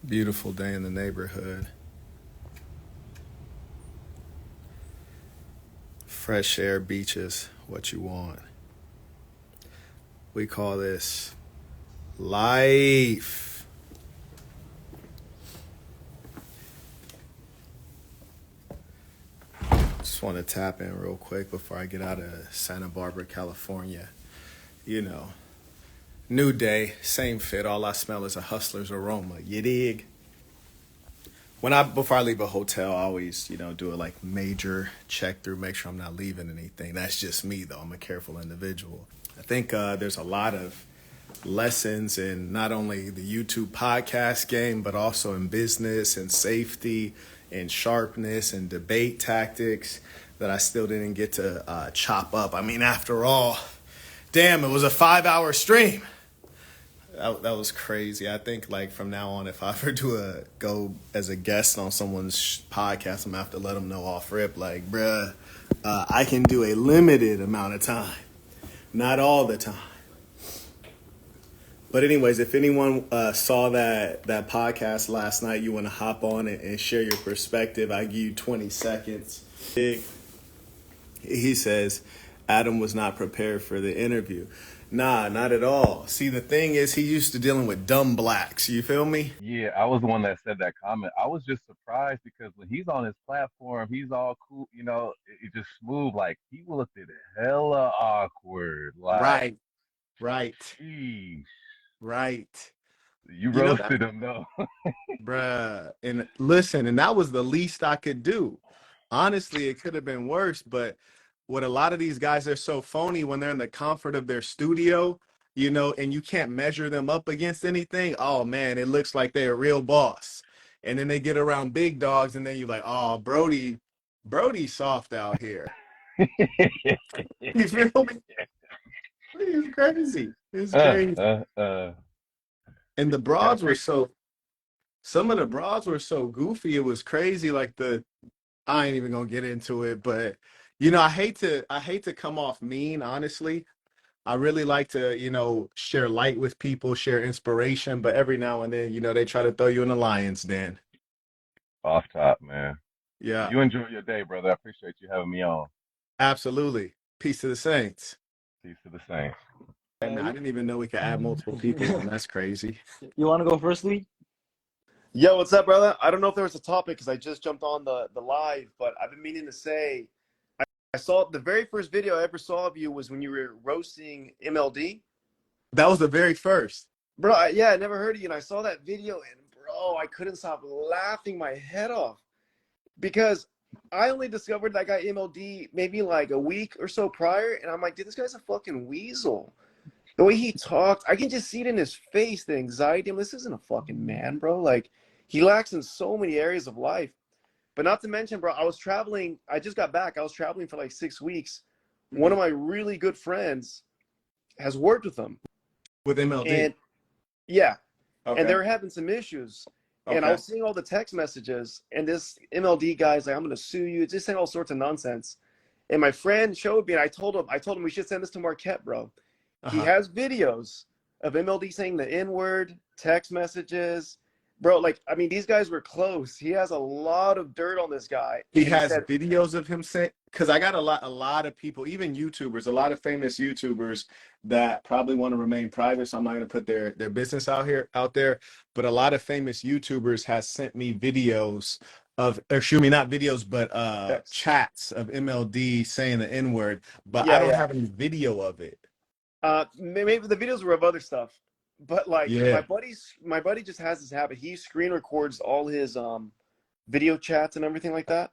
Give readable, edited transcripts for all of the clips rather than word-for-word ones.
Beautiful day in the neighborhood. Fresh air, beaches, what you want. We call this life. Just want to tap in real quick before I get out of Santa Barbara, California. You know, new day, same fit. All I smell is a hustler's aroma. You dig? Before I leave a hotel, I always, do a like major check through, make sure I'm not leaving anything. That's just me though. I'm a careful individual. I think there's a lot of lessons in not only the YouTube podcast game, but also in business and safety and sharpness and debate tactics that I still didn't get to chop up. I mean, after all, damn, it was a 5-hour stream. That was crazy. I think like from now on, if I ever go as a guest on someone's podcast, I'm gonna have to let them know off rip, like, bruh, I can do a limited amount of time, not all the time. But anyways, if anyone saw that podcast last night, you want to hop on and share your perspective, I give you 20 seconds. He says, Adam was not prepared for the interview. Nah, not at all. See, the thing is, he used to dealing with dumb blacks. You feel me? Yeah, I was the one that said that comment. I was just surprised because when he's on his platform, he's all cool, it just smooth. Like he looked at hella awkward. Like, Right, right, geez, right. you You know that, roasted him though. bruh. And listen, and that was the least I could do. Honestly, it could have been worse, but what a lot of these guys, they're so phony when they're in the comfort of their studio, and you can't measure them up against anything. Oh man, it looks like they're a real boss. And then they get around big dogs, and then you're like, oh, Brody's soft out here. You feel me? It's crazy. It's uh, crazy. uh, uh. And the Yeah, I broads were pre some of the broads were so goofy. It was crazy. Like I ain't even gonna get into it, but I hate to come off mean, honestly. I really like to, share light with people, share inspiration, but every now and then, they try to throw you in the lion's den. off top, man. Yeah, You enjoy your day, brother. I appreciate you having me on. absolutely. Peace to the saints. Peace to the saints. And I You, didn't even know we could add multiple people on. That's crazy. you want to go first, Lee? Yo, what's up, brother? I don't know if there was a topic because I just jumped on the live, but I've been meaning to say I saw the very first video I ever saw of you was when you were roasting MLD. That was the very first. Bro, yeah, I never heard of you, and I saw that video, and bro, I couldn't stop laughing my head off because I only discovered that guy MLD maybe like a week or so prior, and I'm like, dude, this guy's a fucking weasel. The way he talked, I can just see it in his face, the anxiety. I mean, this isn't a fucking man, bro. Like, he lacks in so many areas of life. But not to mention, bro, I was traveling. I just got back. I was traveling for like 6 weeks. One of my really good friends has worked with him. With MLD. And yeah, and they Okay. were having some issues. And I Okay. was seeing all the text messages, and this MLD guy's like, I'm gonna sue you, just saying all sorts of nonsense. And my friend showed me, and I told him we should send this to Marquett, bro. He Uh-huh. has videos of MLD saying the N-word, text messages. Bro, like, I mean, these guys were close. He has a lot of dirt on this guy. He And he has said, videos of him saying, because I got a lot of people, even YouTubers, a lot of famous YouTubers that probably want to remain private, so I'm not going to put their business out there. But a lot of famous YouTubers has sent me videos of, or excuse me, not videos, but text. chats of MLD saying the N-word. But I Yeah, don't yeah. have any video of it. Maybe the videos were of other stuff. But like Yeah, my buddy just has this habit. He screen records all his video chats and everything like that.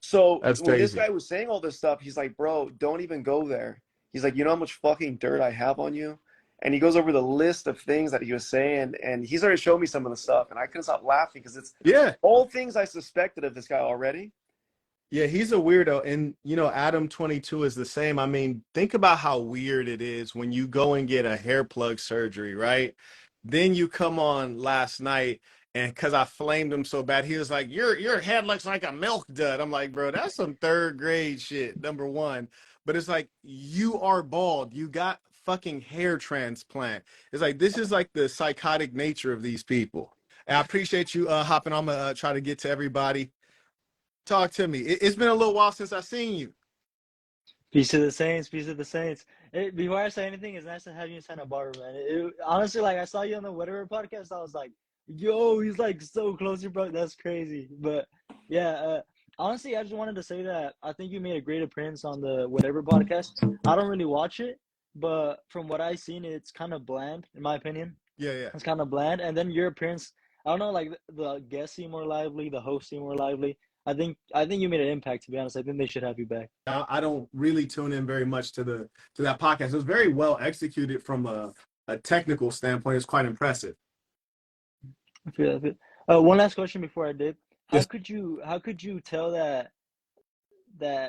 So that's when this crazy. guy was saying all this stuff, he's like, bro, don't even go there. He's like, you know how much fucking dirt I have on you? And he goes over the list of things that he was saying, and he started showing me some of the stuff, and I couldn't stop laughing because it's Yeah. all things I suspected of this guy already. Yeah, he's a weirdo. And, Adam 22 is the same. I mean, think about how weird it is when you go and get a hair plug surgery, right? Then you come on last night, and because I flamed him so bad, he was like, your head looks like a milk dud. I'm like, bro, that's some third grade shit, number one. But it's like, you are bald. You got fucking hair transplant. It's like, this is like the psychotic nature of these people. And I appreciate you hopping on. I'm going to try to get to everybody. Talk to me. It's been a little while since I've seen you. Peace to the Saints. Peace to the Saints. Before I say anything, it's nice to have you in Santa Barbara, man. Honestly, like, I saw you on the Whatever podcast. I was like, yo, he's like so close to bro. That's crazy. But yeah, honestly, I just wanted to say that I think you made a great appearance on the Whatever podcast. I don't really watch it, but from what I've seen, it's kind of bland, in my opinion. Yeah, yeah. It's kind of bland. And then your appearance, I don't know, like the guests seem more lively, the hosts seem more lively. I think you made an impact, to be honest. I think they should have you back. I don't really tune in very much to that podcast. It was very well executed from a technical standpoint. It's quite impressive. I feel it. One last question before I did. How Yes. could you tell that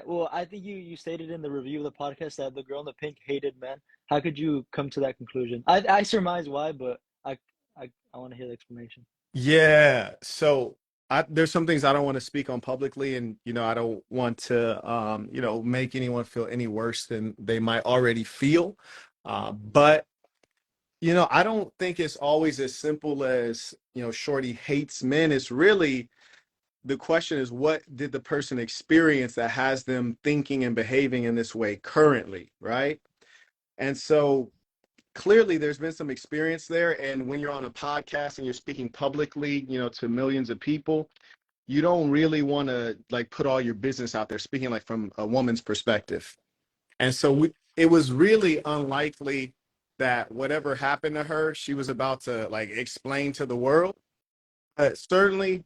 well, I think you stated in the review of the podcast that the girl in the pink hated men. How could you come to that conclusion? I surmise why, but I want to hear the explanation. Yeah. So there's some things I don't want to speak on publicly, and I don't want to make anyone feel any worse than they might already feel. But I don't think it's always as simple as Shorty hates men. It's really the question is, what did the person experience that has them thinking and behaving in this way currently, right? And so clearly there's been some experience there. And when you're on a podcast and you're speaking publicly, to millions of people, you don't really want to like put all your business out there, speaking like from a woman's perspective. And so it was really unlikely that whatever happened to her, she was about to like explain to the world. Certainly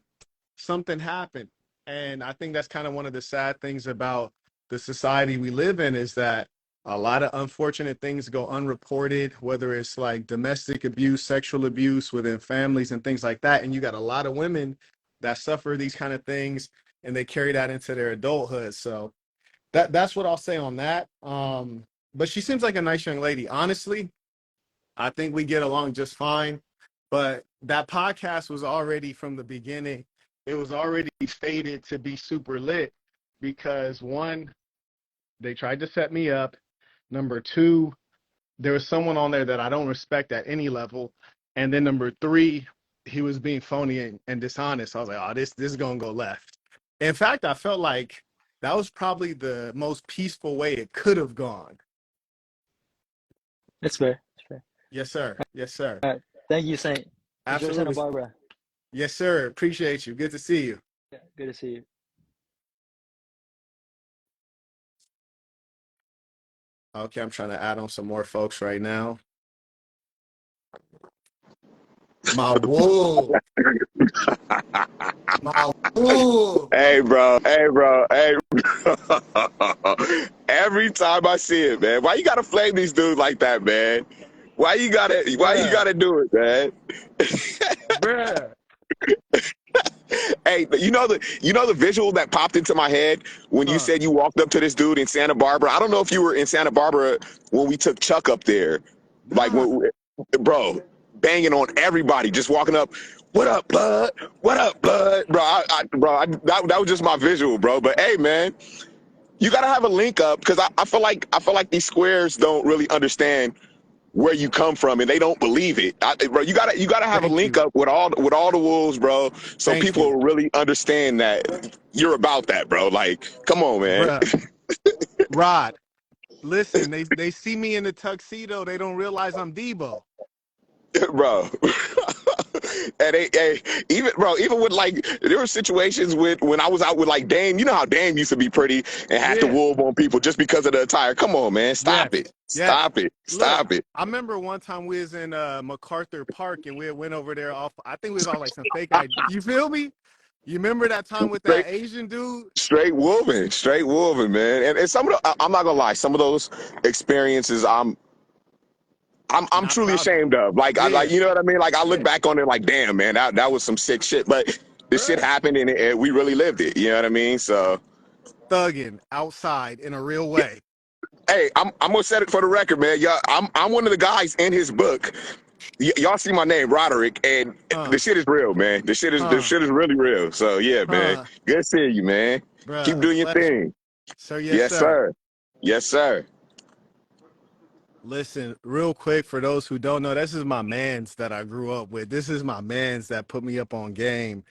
something happened. And I think that's kind of one of the sad things about the society we live in, is that a lot of unfortunate things go unreported, whether it's like domestic abuse, sexual abuse within families and things like that. And you got a lot of women that suffer these kind of things and they carry that into their adulthood. So that's what I'll say on that. But she seems like a nice young lady. Honestly, I think we get along just fine. But that podcast was already from the beginning, it was already stated to be super lit because, one, they tried to set me up. Number two, there was someone on there that I don't respect at any level. And then number three, he was being phony and dishonest. I was like, oh, this is going to go left. In fact, I felt like that was probably the most peaceful way it could have gone. That's fair. That's fair. Yes, sir. Yes, sir. All right. Thank you, Saint. Enjoy Santa Absolutely. Barbara. Yes, sir. Appreciate you. Good to see you. Yeah, good to see you. Okay, I'm trying to add on some more folks right now. My wool. My wool. Hey, bro. Every time I see it, man, why you gotta flame these dudes like that, man? Why you gotta do it, man? Bruh. Hey, you know the visual that popped into my head when you said you walked up to this dude in Santa Barbara. I don't know if you were in Santa Barbara when we took Chuck up there, like bro, banging on everybody, just walking up. What up, blood? What up, blood? Bro, that was just my visual, bro. But hey, man, you gotta have a link up because I feel like these squares don't really understand where you come from and they don't believe it. Bro, you gotta have a link up with all the wolves, bro, so people will really understand that you're about that, bro. Like, come on, man. Rod, listen, they see me in the tuxedo, they don't realize I'm Debo. Bro. And even with like, there were situations when I was out with like Dame. You know how Dame used to be pretty and had to wolf on people just because of the attire. Come on, man, stop it. Stop it. I remember one time we was in MacArthur Park and we went over there off. I think we was on like some fake ID. You feel me? You remember that time with that Asian dude? Straight wolving, man. And some of the, I'm not gonna lie, some of those experiences I'm truly ashamed of. Like, you know what I mean? Like, I look back on it like, damn, man, that was some sick shit. But this shit happened and we really lived it. You know what I mean? So, thugging outside in a real way. Hey, I'm gonna set it for the record, man. Yeah, I'm one of the guys in his book. Y'all see my name, Roderick, and the shit is real, man. The shit is really real. So yeah, man. Good seeing you, man. Keep doing your thing. So yes, sir. Yes, sir. Listen, real quick, for those who don't know, this is my mans that I grew up with. This is my mans that put me up on game.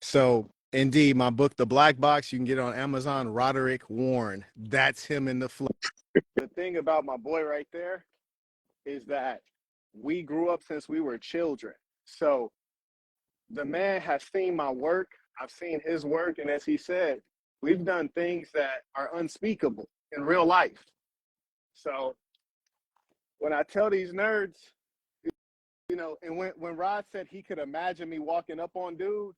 So, indeed, my book, The Black Box, you can get it on Amazon. Roderick Warren. That's him in the flesh. The thing about my boy right there is that we grew up since we were children. So, the man has seen my work. I've seen his work. And as he said, we've done things that are unspeakable in real life. So, when I tell these nerds, you know, and when Rod said he could imagine me walking up on dude,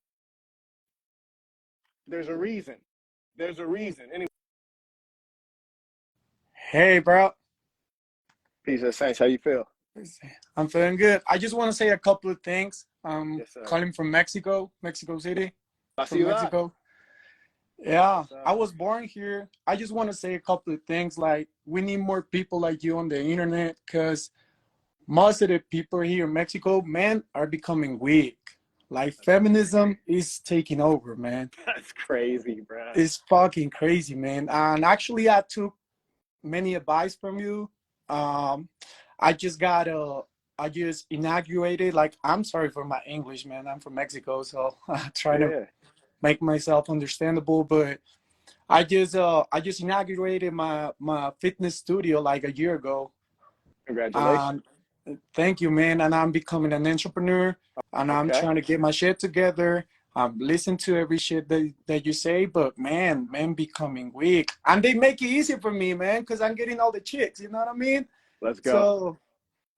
there's a reason. There's a reason. Anyway. Hey, bro. Peace of Saints. How you feel? I'm feeling good. I just want to say a couple of things. Yes, sir. Calling from Mexico City. From Mexico. Yeah, Yes, I was born here. I just want to say a couple of things. Like, we need more people like you on the internet, because most of the people here in Mexico, man, are becoming weak. Like, feminism is taking over, man. That's crazy, bro. It's fucking crazy, man. And actually, I took many advice from you. I just inaugurated, like, I'm sorry for my English, man. I'm from Mexico, so I try to make myself understandable. But I just inaugurated my fitness studio like a year ago. Congratulations. Thank you, man. And I'm becoming an entrepreneur, and I'm trying to get my shit together. Listen to every shit that you say, but man becoming weak. And they make it easy for me, man, because I'm getting all the chicks, you know what I mean? Let's go.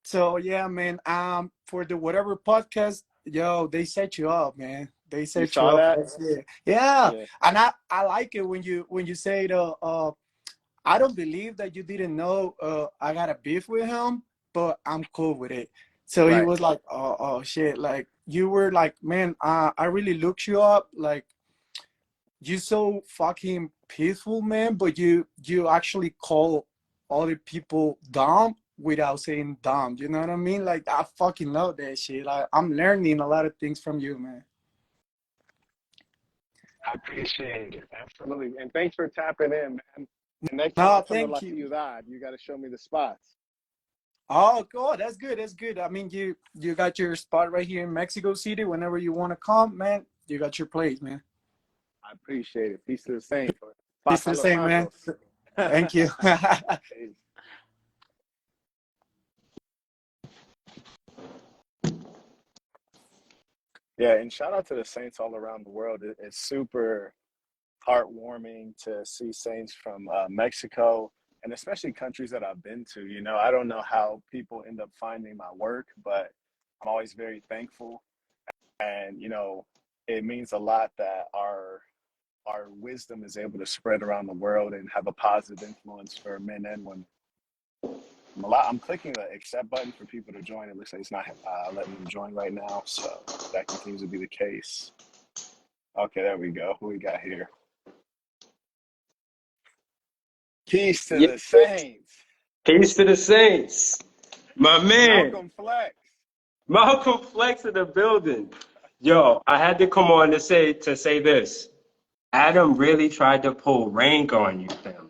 So yeah, man. For the whatever podcast, yo, they set you up, man. They set you up. That? Yeah. And I like it when you say I don't believe that you didn't know I got a beef with him, but I'm cool with it. So he was like, oh shit, like, you were like, man, I really looked you up, like, you so fucking peaceful, man, but you actually call other people dumb without saying dumb, you know what I mean? Like, I fucking love that shit. Like, I'm learning a lot of things from you, man. I appreciate it. Absolutely. And thanks for tapping in, man. And next time I come to La Ciudad, you got to show me the spots. Oh, God, that's good. That's good. I mean, you got your spot right here in Mexico City. Whenever you want to come, man, you got your place, man. I appreciate it. Peace to the saints. Peace to the saints, man. Thank you. Yeah, and shout out to the saints all around the world. It's super heartwarming to see saints from Mexico, and especially countries that I've been to. You know, I don't know how people end up finding my work, but I'm always very thankful. And, you know, it means a lot that our wisdom is able to spread around the world and have a positive influence for men and women. I'm clicking the accept button for people to join. It looks like it's not letting them join right now, so that continues to be the case. Okay, there we go. Who we got here? Peace to the saints. Peace to the saints. My man. Malcolm Flex in the building. Yo, I had to come on to say this. Adam really tried to pull rank on you, family.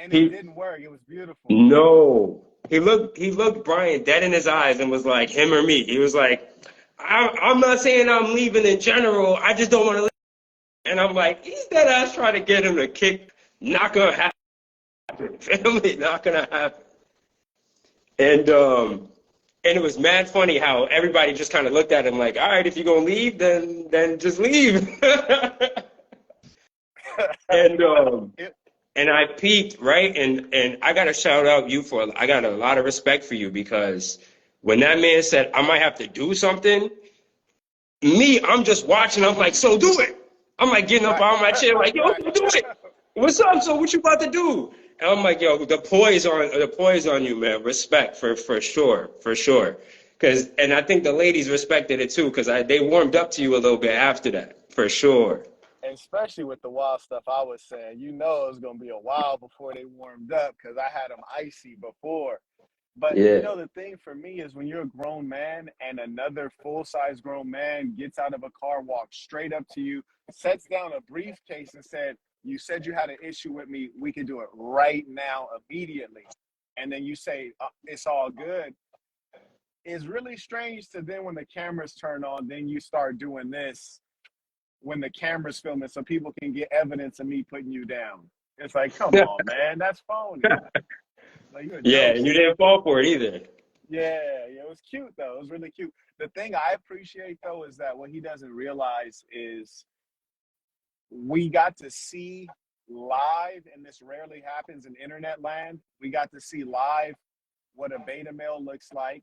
And it didn't work. It was beautiful. No. He looked Brian dead in his eyes and was like, him or me. He was like, I'm not saying I'm leaving in general. I just don't want to leave. And I'm like, he's dead ass trying to get him to kick. Not gonna happen. Family, not gonna happen. And it was mad funny how everybody just kind of looked at him like, all right, if you're gonna leave, then just leave. And I peeked, right? And I gotta shout out you I got a lot of respect for you, because when that man said I might have to do something, I'm just watching, I'm like, so do it. I'm like getting up out of my chair, like, yo, do it. What's up? So what you about to do? And I'm like, yo, the poise on you, man. Respect for sure. And I think the ladies respected it too, because they warmed up to you a little bit after that, for sure. Especially with the wild stuff I was saying, you know, it was gonna be a while before they warmed up, because I had them icy before. But you know, the thing for me is when you're a grown man and another full-size grown man gets out of a car, walks straight up to you, sets down a briefcase and said, you said you had an issue with me, we can do it right now, immediately. and then you say it's all good, is really strange to then when the cameras turn on, then you start doing this when the camera's filming so people can get evidence of me putting you down. It's like, come on, man, that's phony. Like, you're a Yeah, joke. and you didn't fall for it either. Yeah, it was cute though. It was really cute. The thing I appreciate though is that what he doesn't realize is we got to see live, and this rarely happens in internet land. We got to see live what a beta male looks like,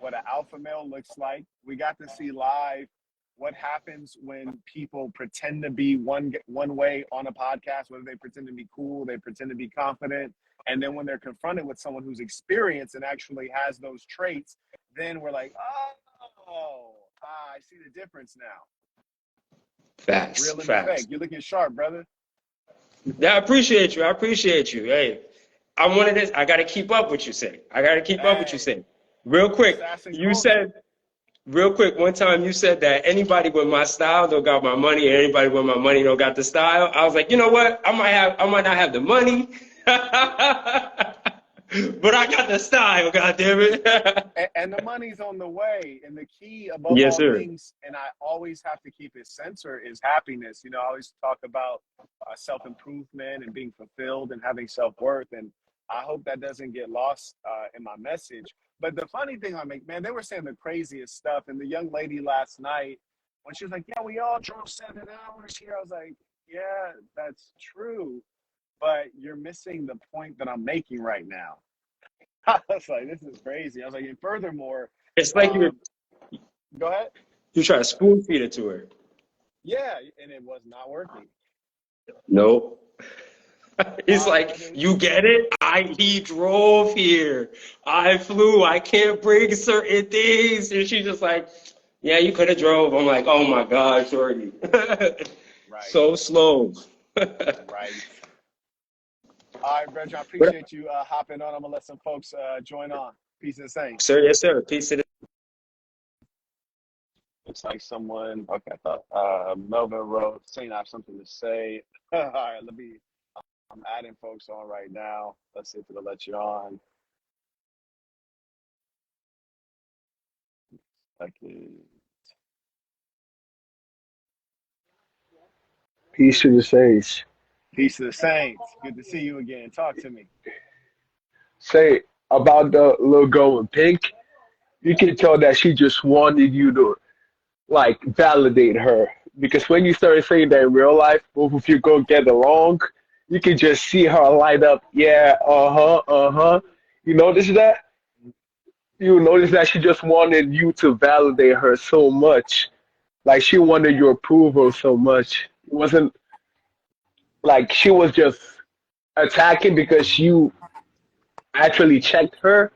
what an alpha male looks like. We got to see live what happens when people pretend to be one way on a podcast, whether they pretend to be cool, they pretend to be confident. And then when they're confronted with someone who's experienced and actually has those traits, then we're like, I see the difference now. Facts. Real and Facts. fake. You're looking sharp, brother. Yeah, I appreciate you. Hey, I'm one of this. I got to keep up with you, say. Real quick, one time you said that anybody with my style don't got my money, and anybody with my money don't got the style. I was like, you know what? I might not have the money, but I got the style, goddammit. and the money's on the way. And the key above Yes, all sir. things, and I always have to keep it censored, is happiness. You know, I always talk about self-improvement and being fulfilled and having self-worth. And I hope that doesn't get lost in my message. But the funny thing, man, they were saying the craziest stuff. And the young lady last night, when she was like, yeah, we all drove 7 hours here, I was like, yeah, that's true. But you're missing the point that I'm making right now. I was like, this is crazy. I was like, and furthermore, It's like go ahead. You try to spoon feed it to her. Yeah, and it was not working. Nope. He's like, you get it? He drove here. I flew. I can't bring certain things. And she's just like, yeah, you could have drove. I'm like, oh my God, shorty. Right. So slow. Right. All right, Bridge, I appreciate you hopping on. I'm going to let some folks join on. Peace and saints. Sir, yes, sir. Peace to the... Looks like someone, okay, I thought Melvin wrote, saying I have something to say. All right, I'm adding folks on right now. Let's see if it'll let you on. Okay. Peace to the saints. Peace to the saints. Good to see you again. Talk to me. Say about the little girl in pink, you can tell that she just wanted you to like validate her. Because when you started saying that in real life, both of you go get along, you can just see her light up. Yeah, You notice that? You notice that she just wanted you to validate her so much. Like she wanted your approval so much. It wasn't like she was just attacking because you actually checked her,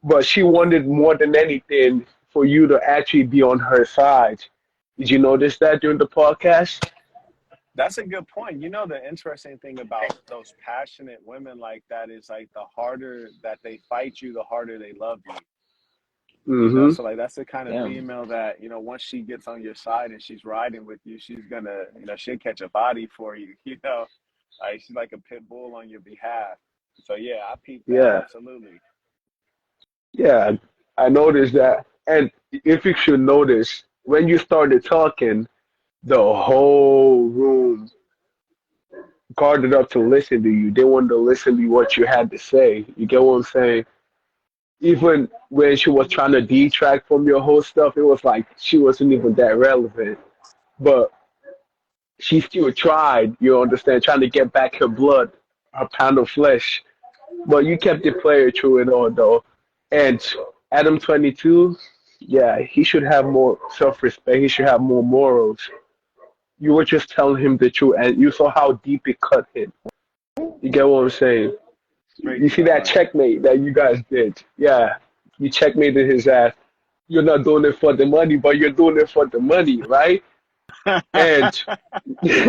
but she wanted more than anything for you to actually be on her side. Did you notice that during the podcast? That's a good point. You know, the interesting thing about those passionate women like that is like the harder that they fight you, the harder they love you. You know, so like that's the kind of female that, you know, once she gets on your side and she's riding with you, she's gonna, you know, she'll catch a body for you, you know. Like she's like a pit bull on your behalf. So yeah, I peeped that. Yeah. Absolutely. Yeah, I noticed that. And if you should notice, when you started talking, the whole room guarded up to listen to you. They wanted to listen to what you had to say. You get what I'm saying? Even when she was trying to detract from your whole stuff, it was like she wasn't even that relevant. But she still tried, you understand, trying to get back her blood, her pound of flesh. But you kept it player through it all, though. And Adam 22, yeah, he should have more self-respect. He should have more morals. You were just telling him the truth, and you saw how deep it cut him. You get what I'm saying? You see that checkmate that you guys did? Yeah, you checkmated his ass. You're not doing it for the money, but you're doing it for the money, right? And you're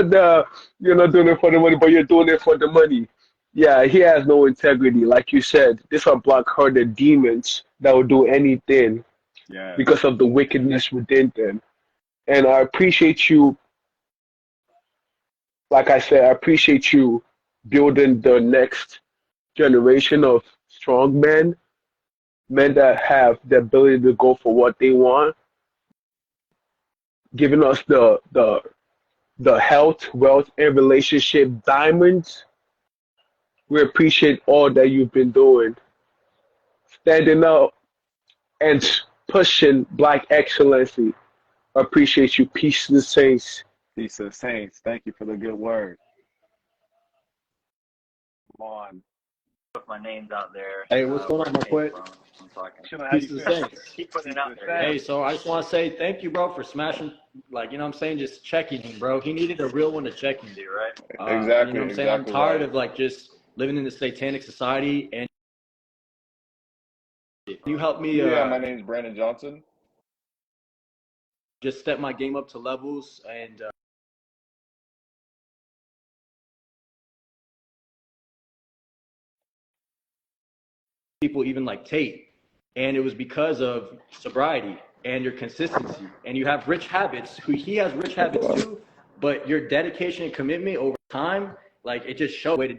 not doing it for the money, but you're doing it for the money. Yeah, he has no integrity. Like you said, these are black-hearted demons that will do anything because of the wickedness within them. And I appreciate you. Like I said, I appreciate you building the next generation of strong men, men that have the ability to go for what they want, giving us the health, wealth, and relationship diamonds. We appreciate all that you've been doing, standing up and pushing Black excellency. Appreciate you. Peace to the saints. Peace to the saints. Thank you for the good word. Come on. Put my name's out there. Hey, what's going on, Marquett? I'm talking. Peace to the Saints. Keep putting it out there. Hey, so I just want to say thank you, bro, for smashing, like, you know what I'm saying, just checking him, bro. He needed a real one to check him, dude, right? Exactly. You know what I'm saying? I'm tired of, like, just living in the satanic society, and you help me. Yeah, my name's Brandon Johnson. Just step my game up to levels, and people even like Tate, and it was because of sobriety and your consistency, and you have rich habits. He has rich habits too, but your dedication and commitment over time, like, it just showed way to.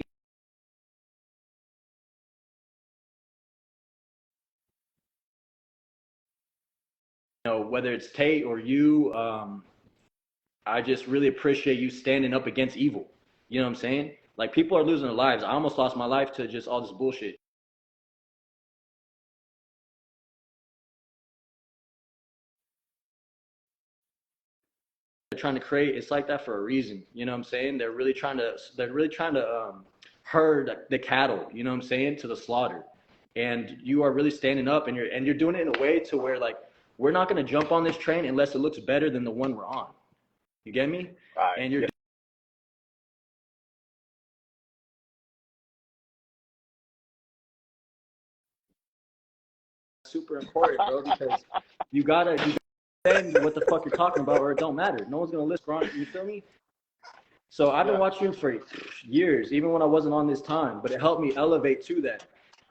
You know, whether it's Tate or you, I just really appreciate you standing up against evil. You know what I'm saying? Like, people are losing their lives. I almost lost my life to just all this bullshit. They're trying to create, it's like that for a reason. You know what I'm saying? They're really trying to herd the cattle, you know what I'm saying, to the slaughter. And you are really standing up, and you're doing it in a way to where, like, we're not going to jump on this train unless it looks better than the one we're on. You get me? Right. And you're super important, bro, because you gotta say what the fuck you're talking about, or it don't matter. No one's gonna listen, bro. You feel me? So I've been watching you for years, even when I wasn't on this time, but it helped me elevate to that.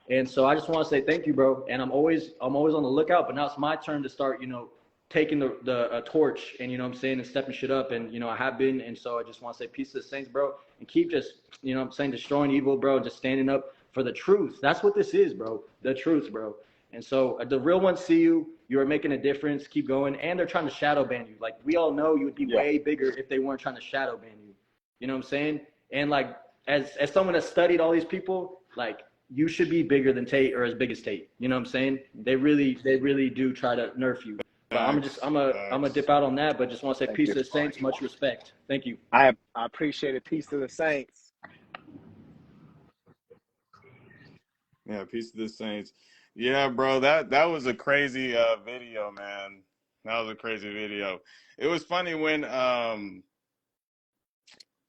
And so I just want to say thank you, bro. And I'm always on the lookout. But now it's my turn to start, you know, taking the torch, and, you know what I'm saying, and stepping shit up. And, you know, I have been. And so I just want to say peace to the saints, bro, and keep just, you know what I'm saying, destroying evil, bro, just standing up for the truth. That's what this is, bro. The truth, bro. And so the real ones see you. You are making a difference. Keep going. And they're trying to shadow ban you. Like, we all know you would be way bigger if they weren't trying to shadow ban you. You know what I'm saying? And, like, as someone that studied all these people, like, you should be bigger than Tate, or as big as Tate. You know what I'm saying? They really do try to nerf you. But I'm gonna dip out on that. But just want to say peace to the saints. Much respect. Thank you. I appreciate it. Peace to the saints. Yeah, peace to the saints. Yeah, bro, that was a crazy video, man. That was a crazy video. It was funny when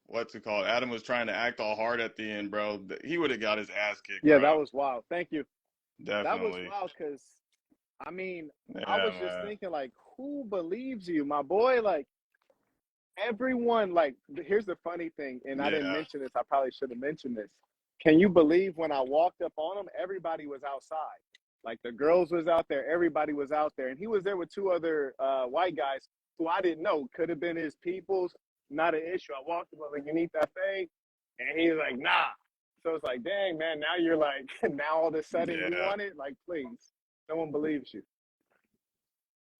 what's it called? Adam was trying to act all hard at the end, bro. He would have got his ass kicked. Yeah, bro. that was wild. Thank you. Definitely. That was wild because, I mean, I was just thinking, like, who believes you, my boy? Like, everyone, like, here's the funny thing, and I didn't mention this. I probably should have mentioned this. Can you believe when I walked up on him, everybody was outside. Like, the girls was out there, everybody was out there. And he was there with two other white guys who I didn't know. Could have been his peoples. Not an issue. I walked up, I was like, you need that thing? And he was like, nah. So it's like, dang, man, now you're like, now all of a sudden you want it? Like, please. No one believes you.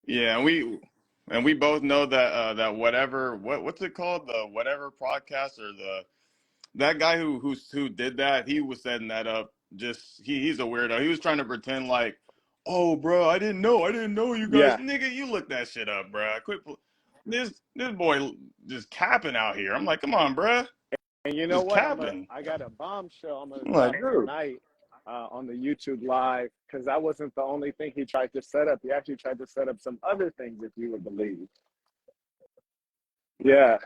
Yeah, and we both know that that whatever, what's it called? The whatever podcast, or that guy who did that, he was setting that up. Just he's a weirdo. He was trying to pretend like, oh, bro, I didn't know you guys. Nigga, you look that shit up, bro. Quit. This boy just capping out here. I'm like, come on, bro. And you know what? I got a bombshell. I'm gonna drop tonight on the YouTube live, because that wasn't the only thing he tried to set up. He actually tried to set up some other things, if you would believe. Yeah.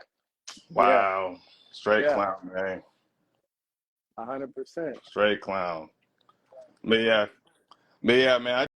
Wow. Straight clown, man. 100%. Straight clown. But yeah, man.